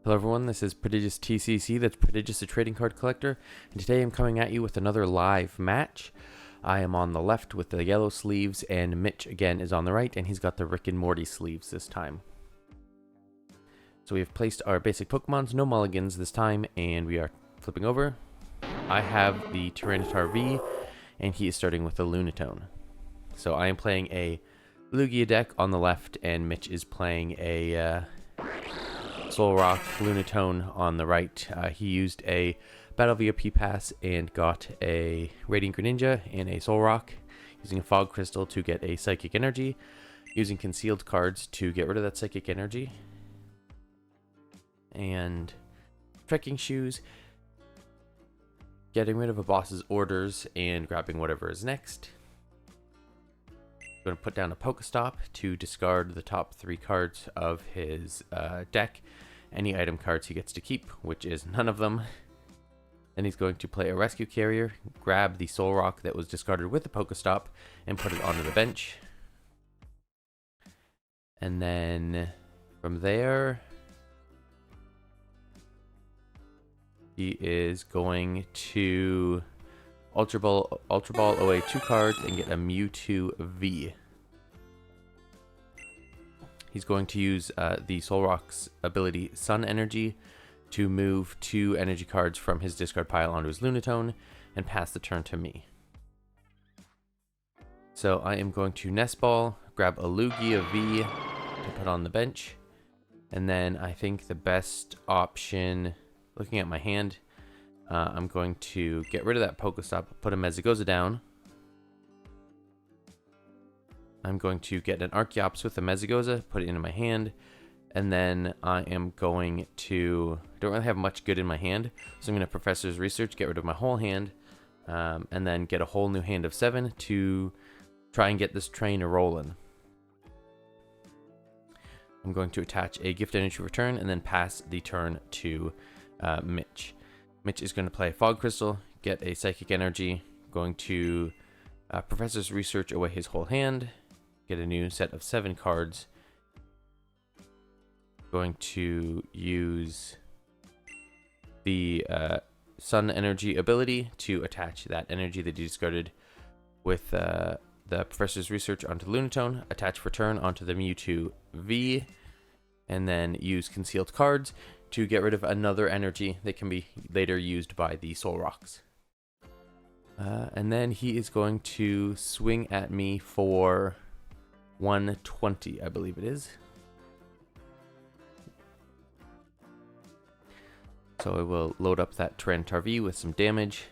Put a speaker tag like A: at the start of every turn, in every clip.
A: Hello everyone, this is Prodigious TCC, that's Prodigious the Trading Card Collector, and today I'm coming at you with another live match. I am on the left with the yellow sleeves, and Mitch again is on the right, and he's got the Rick and Morty sleeves this time. So we have placed our basic Pokemons, no mulligans this time, and we are flipping over. I have the Tyranitar V, and he is starting with the Lunatone. So I am playing a Lugia deck on the left, and Mitch is playing a Solrock Lunatone on the right. He used a Battle VIP pass and got a Radiant Greninja and a Solrock, using a Fog Crystal to get a Psychic Energy, using concealed cards to get rid of that Psychic Energy, and Trekking Shoes, getting rid of a boss's orders and grabbing whatever is next. Going to put down a Pokestop to discard the top 3 cards of his deck. Any item cards he gets to keep, which is none of them. Then he's going to play a Rescue Carrier, grab the Solrock that was discarded with the Pokestop, and put it onto the bench. And then from there, he is going to Ultra Ball away 2 cards and get a Mewtwo V. He's going to use the Solrock's ability Sun Energy to move 2 energy cards from his discard pile onto his Lunatone and pass the turn to me. So I am going to Nest Ball, grab a Lugia V to put on the bench, and then I think the best option, looking at my hand, I'm going to get rid of that Pokestop, put a Mezagoza down. I'm going to get an Archeops with a Mezagoza, put it into my hand, and then I am going to, I don't really have much good in my hand, so I'm going to Professor's Research, get rid of my whole hand, and then get a whole new hand of 7 to try and get this train rolling. I'm going to attach a Gift Energy Return and then pass the turn to Mitch. Mitch is going to play Fog Crystal, get a Psychic Energy, going to Professor's Research away his whole hand, get a new set of 7 cards, going to use the Sun Energy ability to attach that energy that he discarded with the Professor's Research onto Lunatone, attach for turn onto the Mewtwo V, and then use concealed cards to get rid of another energy that can be later used by the Solrocks. And then he is going to swing at me for 120, I believe it is. So I will load up that Tyranitar V with some damage.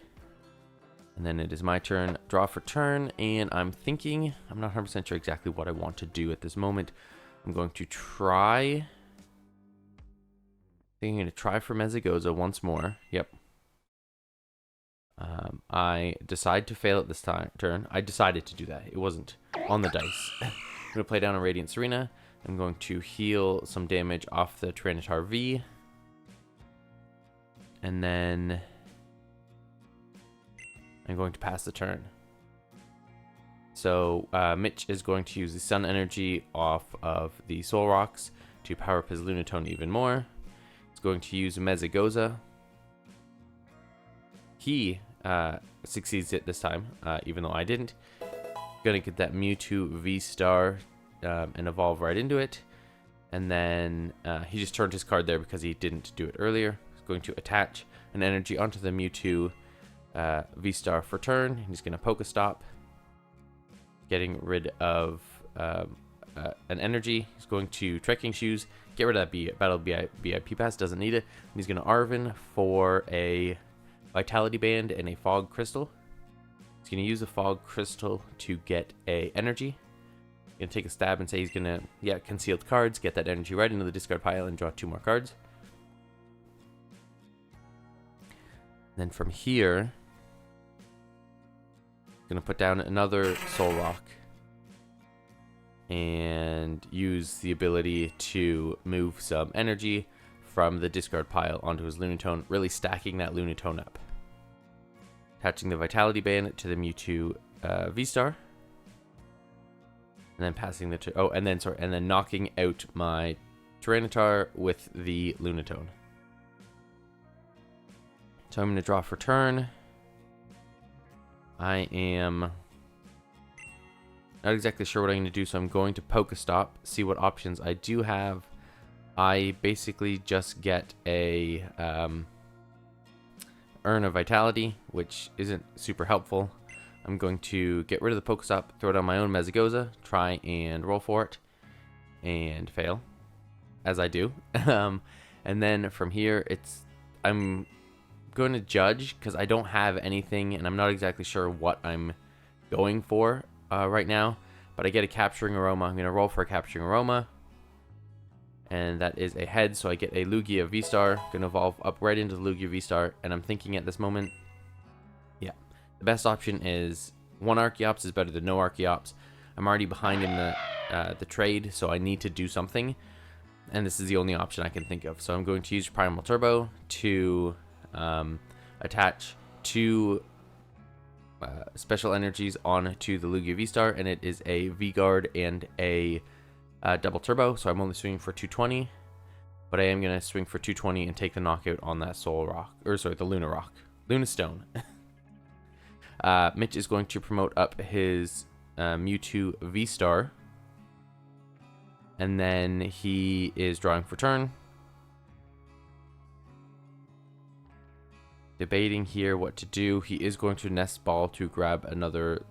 A: And then it is my turn, draw for turn, and I'm thinking, I'm not 100% sure exactly what I want to do at this moment. I'm going to try, I'm going to try for Mezagoza once more. Yep. I decide to fail at this turn. I decided to do that. It wasn't on the dice. I'm going to play down a Radiant Serena. I'm going to heal some damage off the Tyranitar V. And then I'm going to pass the turn. So Mitch is going to use the Sun Energy off of the Solrocks to power up his Lunatone even more. He's going to use Mezagoza. He succeeds it this time, even though I didn't. Gonna get that Mewtwo Vstar and evolve right into it. And then he just turned his card there because he didn't do it earlier. He's going to attach an energy onto the Mewtwo Vstar for turn. He's gonna Pokestop, getting rid of an energy. He's going to Trekking Shoes, get rid of that Battle VIP pass, doesn't need it. And he's gonna Arven for a Vitality Band and a Fog Crystal. He's going to use a Fog Crystal to get a energy. He's going to take a stab and say he's going to, concealed cards, get that energy right into the discard pile and draw 2 more cards. Then from here, going to put down another Solrock and use the ability to move some energy from the discard pile onto his Lunatone, really stacking that Lunatone up. Attaching the Vitality Band to the Mewtwo Vstar, and then passing the and then knocking out my Tyranitar with the Lunatone. So I'm going to draw for turn. I am not exactly sure what I'm going to do, so I'm going to Pokestop, see what options I do have. I basically just get a Urn of Vitality, which isn't super helpful. I'm going to get rid of the Pokestop, throw it on my own Mezagoza, try and roll for it, and fail, as I do. And then from here, I'm going to judge, because I don't have anything, and I'm not exactly sure what I'm going for right now. But I get a Capturing Aroma. I'm going to roll for a Capturing Aroma. And that is a head, so I get a Lugia Vstar. Going to evolve up right into the Lugia Vstar. And I'm thinking at this moment, yeah, the best option is one Archeops is better than no Archeops. I'm already behind in the trade, so I need to do something. And this is the only option I can think of. So I'm going to use Primal Turbo to attach 2 special energies onto the Lugia Vstar, and it is a V-Guard and a double turbo, so I'm only swinging for 220, but I am going to swing for 220 and take the knockout on that Soul Rock, or sorry, the Luna Rock, Luna Stone. Mitch is going to promote up his Mewtwo Vstar, and then he is drawing for turn. Debating here what to do. He is going to Nest Ball to grab another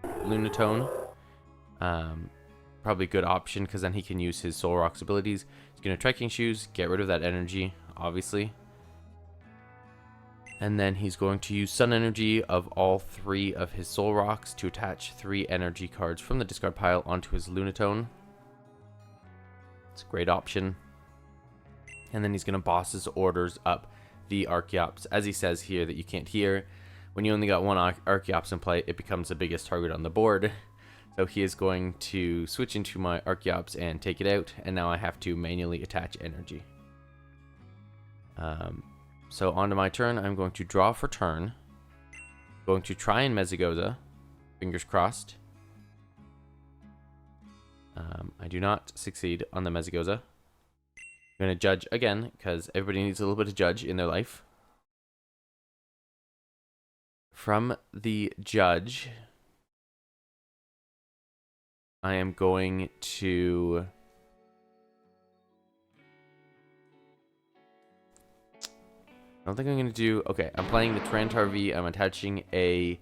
A: Lunatone. Probably a good option, because then he can use his Soul Rock's abilities. He's going to Trekking Shoes, get rid of that energy, obviously. And then he's going to use Sun Energy of all 3 of his Soul Rocks to attach 3 energy cards from the discard pile onto his Lunatone. It's a great option. And then he's going to boss his orders up the Archeops. As he says here that you can't hear, when you only got one Archeops in play, it becomes the biggest target on the board. So he is going to switch into my Archeops and take it out, and now I have to manually attach energy. So onto my turn, I'm going to draw for turn. Going to try and Mezagoza. Fingers crossed. I do not succeed on the Mezagoza. I'm going to judge again, because everybody needs a little bit of judge in their life. From the judge, I am going to... I don't think I'm going to do... Okay, I'm playing the Tyranitar V. I'm attaching a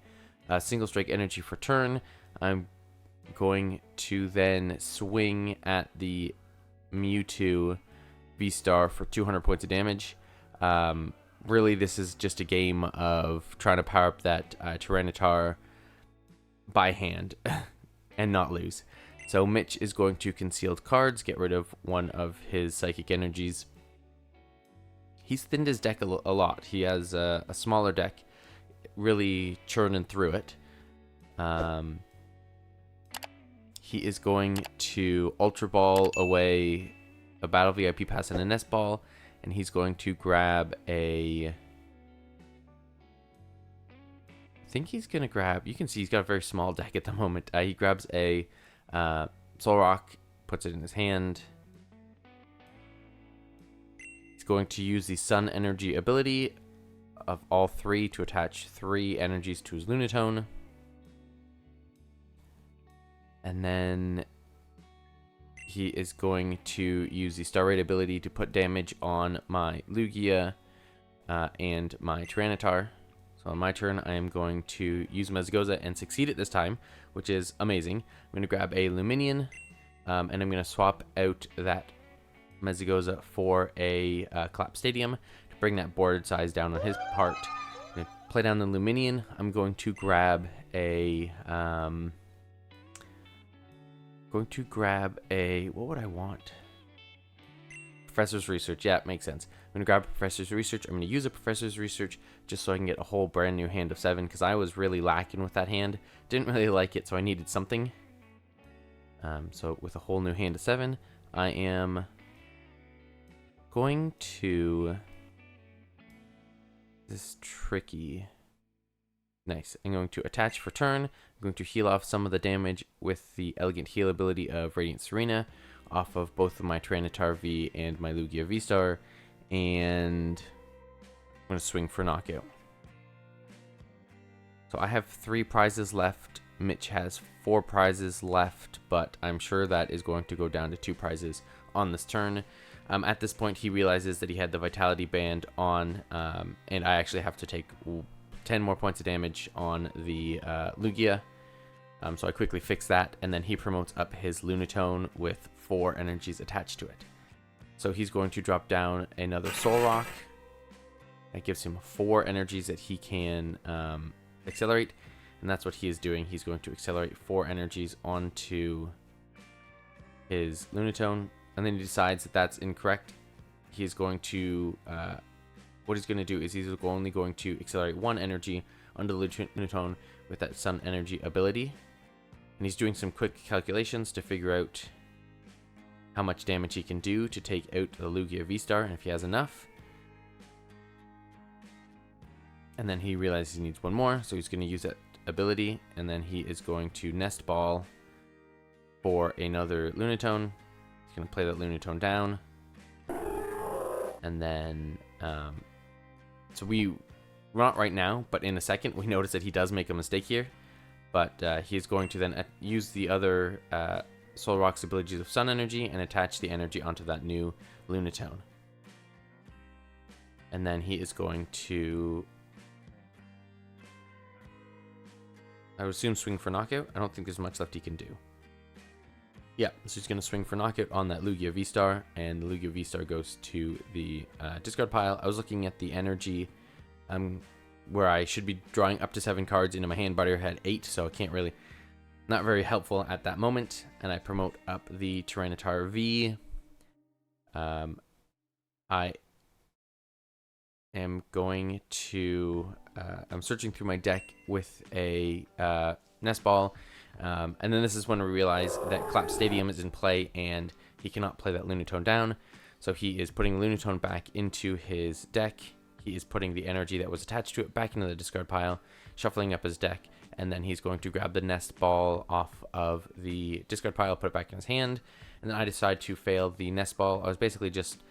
A: single strike energy for turn. I'm going to then swing at the Mewtwo Vstar for 200 points of damage. Really, this is just a game of trying to power up that Tyranitar by hand and not lose. So Mitch is going to Concealed Cards, get rid of one of his Psychic Energies. He's thinned his deck a lot. He has a smaller deck, really churning through it. He is going to Ultra Ball away a Battle VIP Pass and a Nest Ball, and he's going to grab a... I think he's going to grab... You can see he's got a very small deck at the moment. He grabs a Soul Rock, puts it in his hand. He's going to use the Sun Energy ability of all 3 to attach 3 energies to his Lunatone. And then he is going to use the Star Raid ability to put damage on my Lugia and my Tyranitar. So on my turn, I am going to use Mezagoza and succeed it this time, which is amazing. I'm going to grab a Luminion, and I'm going to swap out that Mezagoza for a Clap Stadium to bring that board size down on his part. I'm going to play down the Luminion. I'm going to grab a... what would I want? Professor's Research. Yeah, it makes sense. I'm going to grab Professor's Research. I'm going to use a Professor's Research just so I can get a whole brand new hand of 7, because I was really lacking with that hand. Didn't really like it, so I needed something. So with a whole new hand of 7, I am going to... This is tricky. Nice. I'm going to attach for turn. I'm going to heal off some of the damage with the Elegant Heal ability of Radiant Serena off of both of my Tyranitar V and my Lugia Vstar. And I'm going to swing for knockout. So I have 3 prizes left. Mitch has 4 prizes left, but I'm sure that is going to go down to 2 prizes on this turn. At this point, he realizes that he had the Vitality Band on, and I actually have to take 10 more points of damage on the Lugia. So I quickly fix that, and then he promotes up his Lunatone with 4 energies attached to it. So he's going to drop down another Soul Rock. That gives him 4 energies that he can accelerate, and that's what he is doing. He's going to accelerate 4 energies onto his Lunatone, and then he decides that that's incorrect. He's going to, what he's going to do is he's only going to accelerate 1 energy onto the Lunatone with that Sun Energy ability. And he's doing some quick calculations to figure out how much damage he can do to take out the Lugia Vstar, and if he has enough. And then he realizes he needs 1 more, so he's going to use that ability, and then he is going to Nest Ball for another Lunatone. He's going to play that Lunatone down. And then, so not right now, but in a second, we notice that he does make a mistake here. But he's going to then use the other Soul Rock's abilities of Sun Energy and attach the energy onto that new Lunatone. And then he is going to, I would assume, swing for knockout. I don't think there's much left he can do. Yeah, so he's going to swing for knockout on that Lugia Vstar, and the Lugia Vstar goes to the discard pile. I was looking at the energy where I should be drawing up to 7 cards into my hand, but I had 8, so I can't really, not very helpful at that moment. And I promote up the Tyranitar V. I am going to, I'm searching through my deck with a Nest Ball, and then this is when we realize that Clap Stadium is in play and he cannot play that Lunatone down. So he is putting Lunatone back into his deck. He is putting the energy that was attached to it back into the discard pile, shuffling up his deck, and then he's going to grab the Nest Ball off of the discard pile, put it back in his hand, and then I decide to fail the Nest Ball. I was basically just,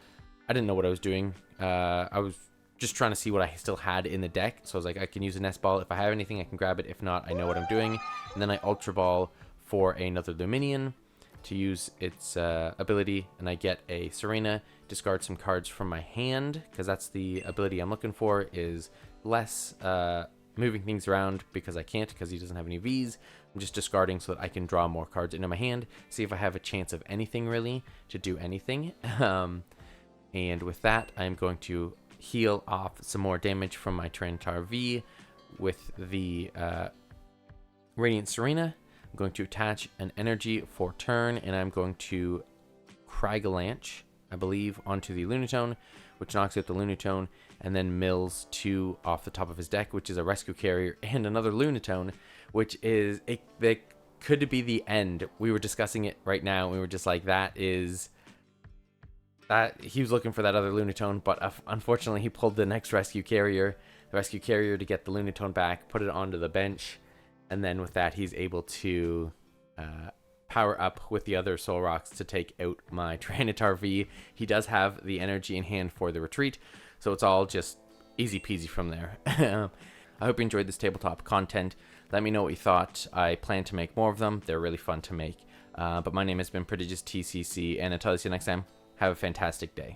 A: I didn't know what I was doing. I was just trying to see what I still had in the deck, so I was like, I can use a Nest Ball. If I have anything, I can grab it. If not, I know what I'm doing. And then I Ultra Ball for another Luminion to use its ability, and I get a Serena. Discard some cards from my hand, because that's the ability I'm looking for, is less moving things around, because I can't, because he doesn't have any Vs. I'm just discarding so that I can draw more cards into my hand, see if I have a chance of anything really to do anything. And with that, I'm going to heal off some more damage from my Tyranitar V with the Radiant Serena. I'm going to attach an energy for turn, and I'm going to Cragalanche, I believe, onto the Lunatone, which knocks out the Lunatone, and then mills 2 off the top of his deck, which is a Rescue Carrier and another Lunatone, which is, that could be the end. We were discussing it right now, and we were just like, that is, that he was looking for that other Lunatone, but unfortunately he pulled the next Rescue Carrier, to get the Lunatone back, put it onto the bench, and then with that he's able to power up with the other Soul Rocks to take out my Tyranitar V. He does have the energy in hand for the retreat, so it's all just easy peasy from there. I hope you enjoyed this tabletop content. Let me know what you thought. I plan to make more of them. They're really fun to make. But my name has been Prodigious TCC, and until I see you next time, have a fantastic day.